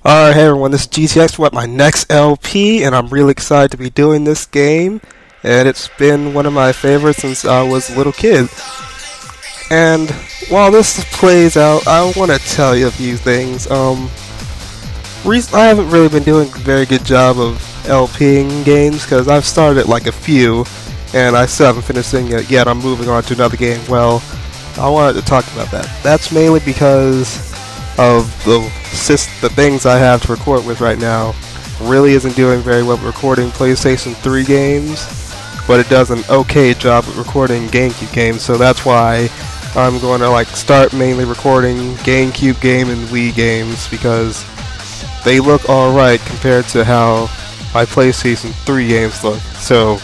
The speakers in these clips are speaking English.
Alright, hey everyone, this is GTX with my next LP, and I'm really excited to be doing this game, and it's been one of my favorites since I was a little kid. And while this plays out, I want to tell you a few things. I haven't really been doing a very good job of LPing games, because I've started like a few, and I still haven't finished it yet. I'm moving on to another game. Well, I wanted to talk about that. That's mainly because of the things I have to record with right now really isn't doing very well with recording PlayStation 3 games, but it does an okay job at recording GameCube games, so that's why I'm going to start mainly recording GameCube game and Wii games, because they look alright compared to how my PlayStation 3 games look. So,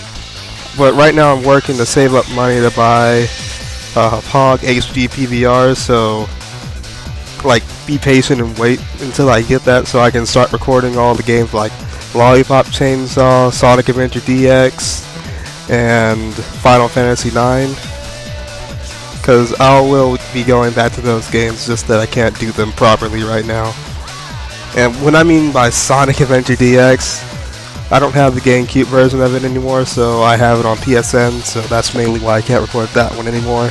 but right now I'm working to save up money to buy POG HD PVR, so be patient and wait until I get that so I can start recording all the games like Lollipop Chainsaw, Sonic Adventure DX, and Final Fantasy 9. Because I will be going back to those games, just that I can't do them properly right now. And when I mean by Sonic Adventure DX, I don't have the GameCube version of it anymore, so I have it on PSN, so that's mainly why I can't record that one anymore.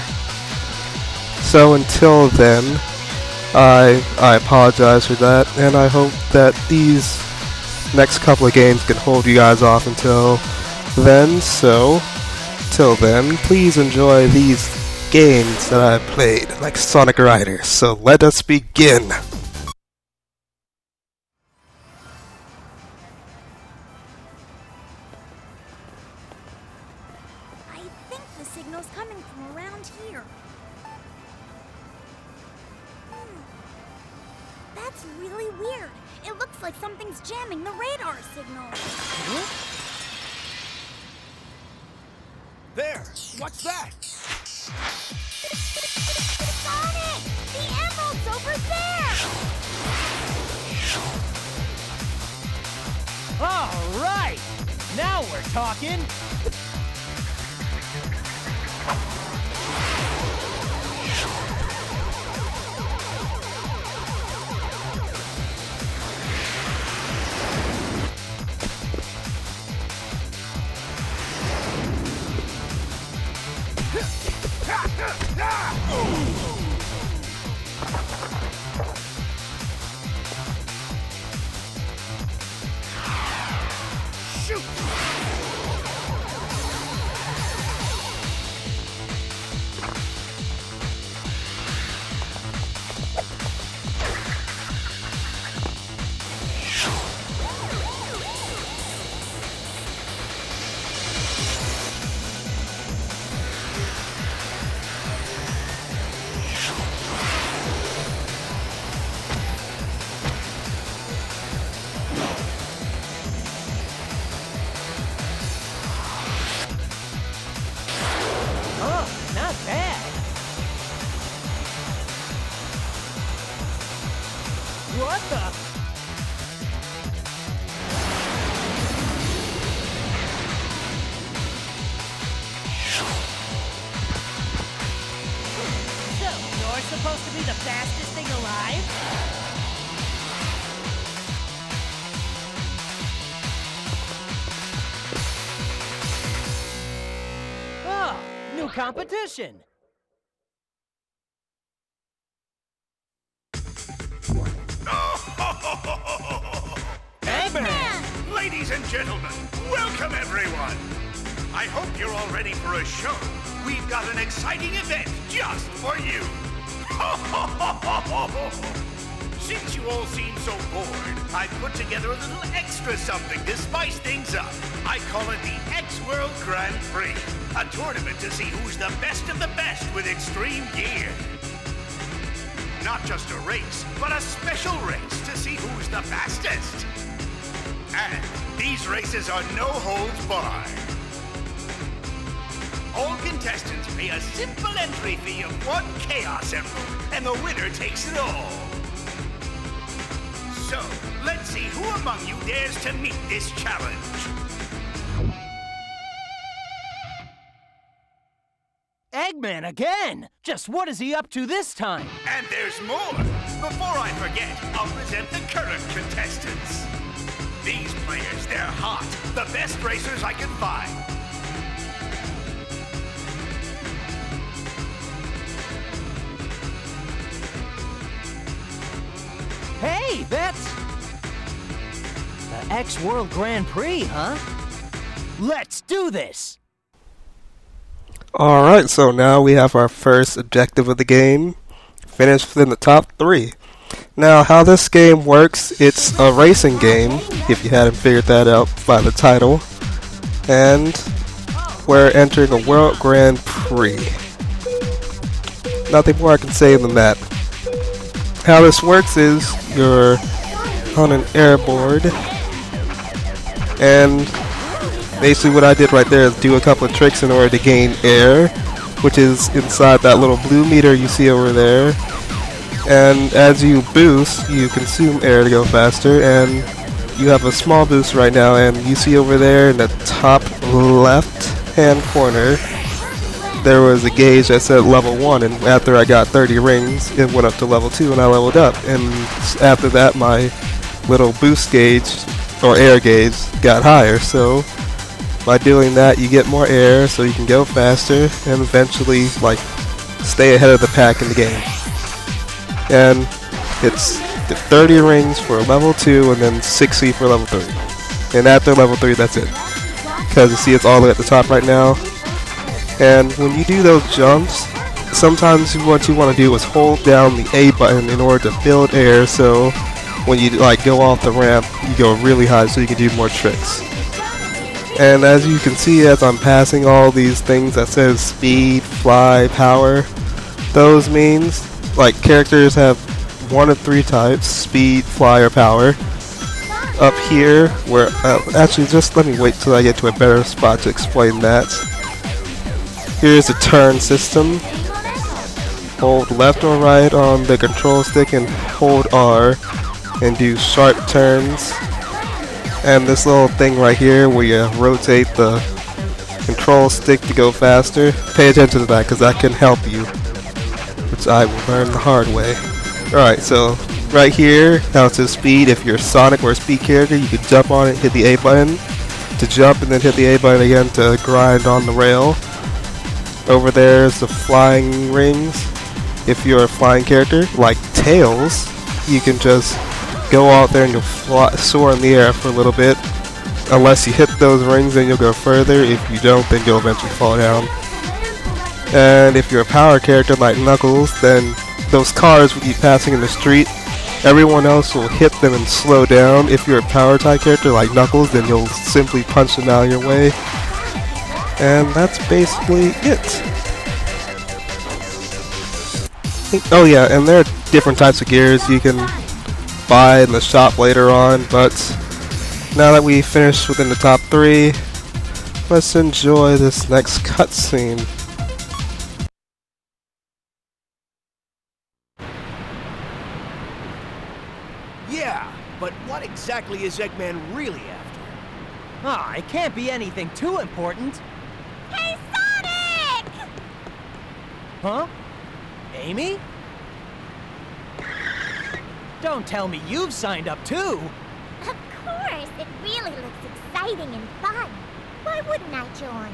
So until then, I apologize for that, and I hope that these next couple of games can hold you guys off until then. So, till then, please enjoy these games that I've played, like Sonic Riders. So let us begin! I think the signal's coming from around here. That's really weird. It looks like something's jamming the radar signal. Huh? There! What's that? Sonic! The emerald's over there! All right! Now we're talking! Shoot! Not bad. What the? So, you're supposed to be the fastest thing alive? Oh, new competition. Eggman! Ladies and gentlemen, welcome everyone! I hope you're all ready for a show. We've got an exciting event just for you! Since you all seem so bored, I've put together a little extra something to spice things up. I call it the X-World Grand Prix, a tournament to see who's the best of the best with extreme gear. Not just a race, but a special race to see who's the fastest. And these races are no holds barred. All contestants pay a simple entry fee of 1 Chaos Emerald, and the winner takes it all. So, let's see who among you dares to meet this challenge. Eggman again! Just what is he up to this time? And there's more. Before I forget, I'll present the current contestants. These players, they're hot. The best racers I can find. Hey, that's the X World Grand Prix, huh? Let's do this! Alright, so now we have our first objective of the game. Finish within the top 3. Now, how this game works, it's a racing game, if you hadn't figured that out by the title. And we're entering a World Grand Prix. Nothing more I can say than that. How this works is you're on an airboard, and basically what I did right there is do a couple of tricks in order to gain air, which is inside that little blue meter you see over there. And as you boost, you consume air to go faster, and you have a small boost right now, and you see over there in the top left hand corner there was a gauge that said level 1, and after I got 30 rings it went up to level 2 and I leveled up, and after that my little boost gauge or air gauge got higher. So by doing that you get more air so you can go faster and eventually like stay ahead of the pack in the game. And it's 30 rings for level 2 and then 60 for level 3. And after level 3 that's it. Because you see it's all the way at the top right now. And when you do those jumps, sometimes what you want to do is hold down the A button in order to build air, so when you like go off the ramp you go really high so you can do more tricks. And as you can see, as I'm passing all these things that says speed, fly, power, those means like characters have one of 3 types: speed, fly, or power. Up here, where actually just let me wait till I get to a better spot to explain that. Here's the turn system. Hold left or right on the control stick and hold R and do sharp turns. And this little thing right here where you rotate the control stick to go faster, pay attention to that because that can help you, which I will learn the hard way. Alright, so right here, now it says speed. If you're Sonic or a speed character, you can jump on it, hit the A button to jump, and then hit the A button again to grind on the rail. Over there is the flying rings. If you're a flying character, like Tails, you can just go out there and you'll soar in the air for a little bit. Unless you hit those rings, then you'll go further. If you don't, then you'll eventually fall down. And if you're a power character like Knuckles, then those cars will keep passing in the street. Everyone else will hit them and slow down. If you're a power type character like Knuckles, then you'll simply punch them out of your way. And that's basically it. Oh yeah, and there are different types of gears you can buy in the shop later on, but now that we finished within the top 3, let's enjoy this next cutscene. Yeah, but what exactly is Eggman really after? Ah, it can't be anything too important. Hey, Sonic! Huh? Amy? Don't tell me you've signed up too! Of course, it really looks exciting and fun. Why wouldn't I join?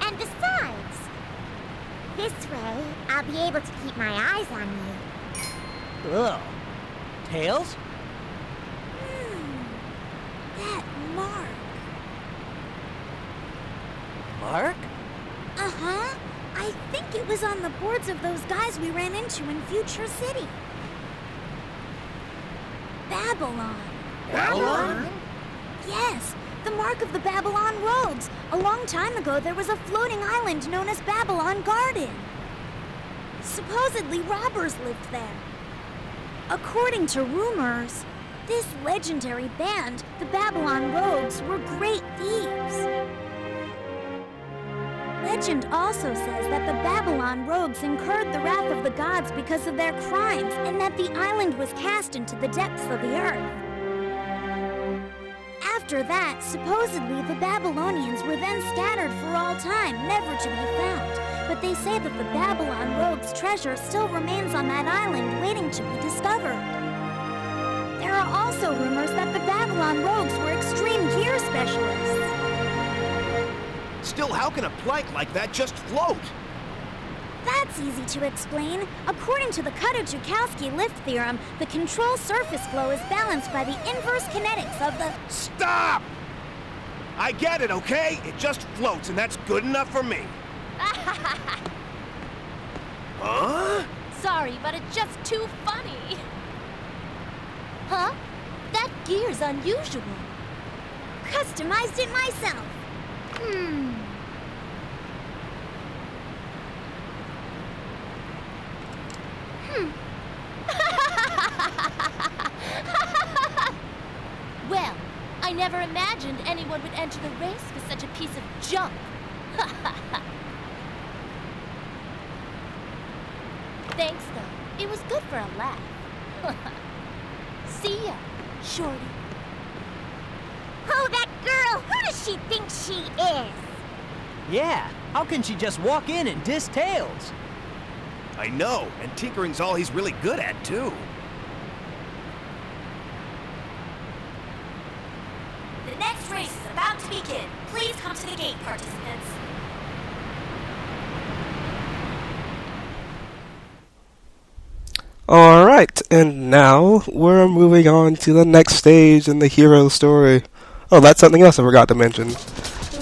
And besides, this way, I'll be able to keep my eyes on you. Ugh. Tails? That mark. Mark? Uh-huh. I think it was on the boards of those guys we ran into in Future City. Babylon. Babylon? Yes, the mark of the Babylon rogues. A long time ago, there was a floating island known as Babylon Garden. Supposedly, robbers lived there. According to rumors, this legendary band, the Babylon Rogues, were great thieves. Legend also says that the Babylon Rogues incurred the wrath of the gods because of their crimes, and that the island was cast into the depths of the earth. After After that, supposedly the Babylonians were then scattered for all time, never to be found. But they say that the Babylon rogue's treasure still remains on that island, waiting to be discovered. There are also rumors that the Babylon rogues were extreme gear specialists. Still, how can a plank like that just float? That's easy to explain. According to the Kutta-Joukowski lift theorem, the control surface flow is balanced by the inverse kinetics of the... Stop! I get it, okay? It just floats, and that's good enough for me. Huh? Sorry, but it's just too funny. Huh? That gear's unusual. Customized it myself. Well, I never imagined anyone would enter the race with such a piece of junk. Thanks, though. It was good for a laugh. See ya, Shorty. Oh, that girl! Who does she think she is? Yeah, how can she just walk in and diss Tails? I know, and tinkering's all he's really good at, too. The next race is about to begin. Please come to the gate, participants. Alright, and now we're moving on to the next stage in the hero story. Oh, that's something else I forgot to mention.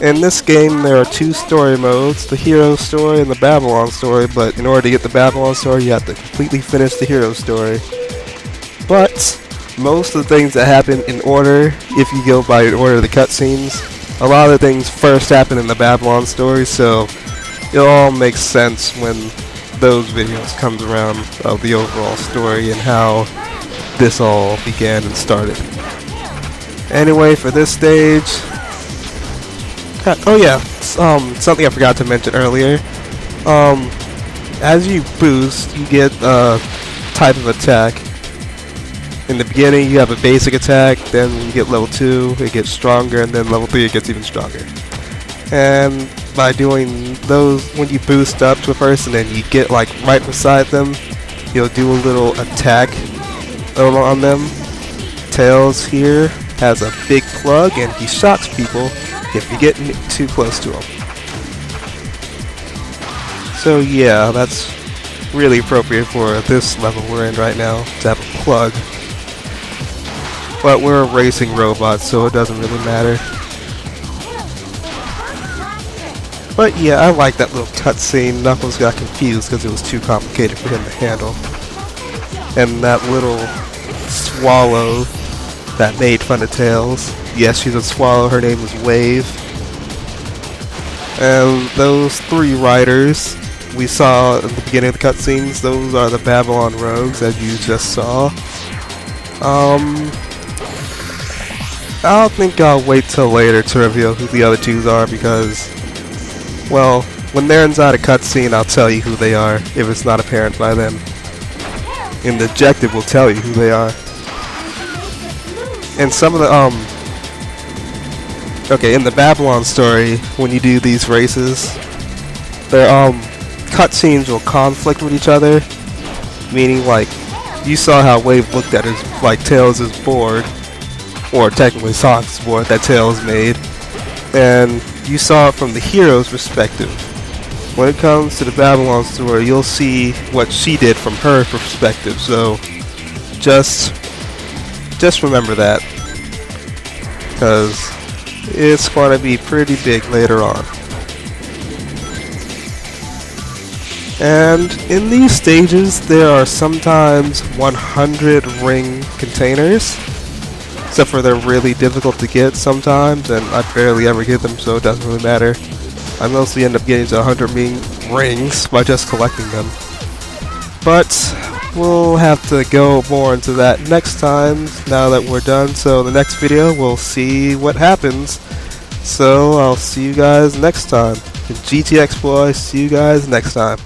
In this game, there are two story modes, the hero story and the Babylon story, but in order to get the Babylon story, you have to completely finish the hero story. But most of the things that happen in order, if you go by in order of the cutscenes, a lot of the things first happen in the Babylon story, so it all makes sense when those videos comes around of the overall story and how this all began and started. Anyway, for this stage, oh yeah, something I forgot to mention earlier. As you boost, you get a type of attack. In the beginning, you have a basic attack, then when you get level 2, it gets stronger, and then level 3, it gets even stronger. And by doing those, when you boost up to a person and you get like right beside them, you'll do a little attack on them. Tails here has a big plug, and he shocks people if you get too close to him. So yeah, that's really appropriate for this level we're in right now, to have a plug. But we're racing robots, so it doesn't really matter. But yeah, I like that little cutscene. Knuckles got confused because it was too complicated for him to handle. And that little swallow that made fun of Tails. Yes, she's a swallow, her name is Wave. And those three riders we saw at the beginning of the cutscenes, those are the Babylon rogues, as you just saw. I think I'll wait till later to reveal who the other two are, because, well, when they're inside a cutscene, I'll tell you who they are, if it's not apparent by them. And the objective will tell you who they are. And some of the, okay, in the Babylon story, when you do these races, their, cutscenes will conflict with each other, meaning, like, you saw how Wave looked at his, like, Tails' board, or technically Sonic's board that Tails made, and you saw it from the hero's perspective. When it comes to the Babylon story, you'll see what she did from her perspective, so just remember that, because it's going to be pretty big later on. And in these stages, there are sometimes 100 ring containers, except for they're really difficult to get sometimes, and I barely ever get them, so it doesn't really matter. I mostly end up getting to 100 rings by just collecting them. But we'll have to go more into that next time, now that we're done. So the next video, we'll see what happens. So I'll see you guys next time. GTX Boy, see you guys next time.